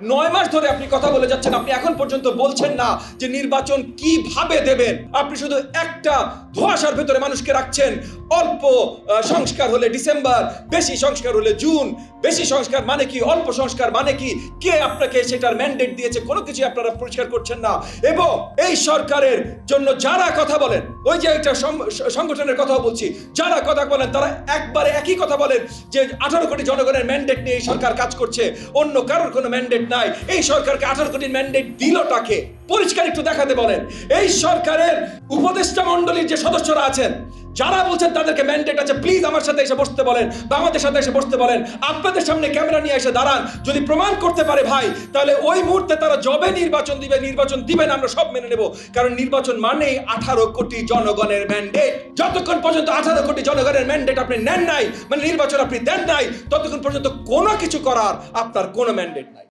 9 মাস ধরে আপনি কথা বলে যাচ্ছেন, আপনি এখন পর্যন্ত বলছেন না যে নির্বাচন কিভাবে দেবেন। আপনি শুধু একটা ধোঁয়াশার ভেতরে মানুষকে রাখছেন। অল্প সংস্কার হলে ডিসেম্বর, বেশি সংস্কার হলে জুন। বেশি সংস্কার মানে কি, অল্প সংস্কার মানে কি, কে আপনাকে সেটার ম্যান্ডেট দিয়েছে, কোনো কিছু আপনারা পরিষ্কার করছেন না। এবং এই সরকারের জন্য যারা কথা বলেন, ওই যে একটা সংগঠনের কথা বলছি, যারা কথা বলেন তারা একবারে একই কথা বলেন যে 18 কোটি জনগণের ম্যান্ডেট নিয়ে এই সরকার কাজ করছে, অন্য কারোর কোনো ম্যান্ডেট নাই। এই সরকারকে 18 কোটির ম্যান্ডেট দিলটাকে পরিষ্কার একটু দেখাতে বলেন। এই সরকারের উপদেষ্টা মণ্ডলীর যে সদস্যরা আছেন, যারা বলছেন তাদেরকে ম্যান্ডেট আছে, প্লিজ আমার সাথে এসে বসতে বলেন বা আমাদের সাথে এসে বসতে বলেন। আপনাদের সামনে ক্যামেরা নিয়ে এসে দাঁড়ান। যদি প্রমাণ করতে পারে ভাই, তাহলে ওই মুহূর্তে তারা যবে নির্বাচন দিবেন আমরা সব মেনে নেব। কারণ নির্বাচন মানেই 18 কোটি জনগণের ম্যান্ডেট। যতক্ষণ পর্যন্ত 18 কোটি জনগণের ম্যান্ডেট আপনি নেন নাই, মানে নির্বাচন আপনি দেন নাই, ততক্ষণ পর্যন্ত কোনো কিছু করার আপনার কোনো ম্যান্ডেট নাই।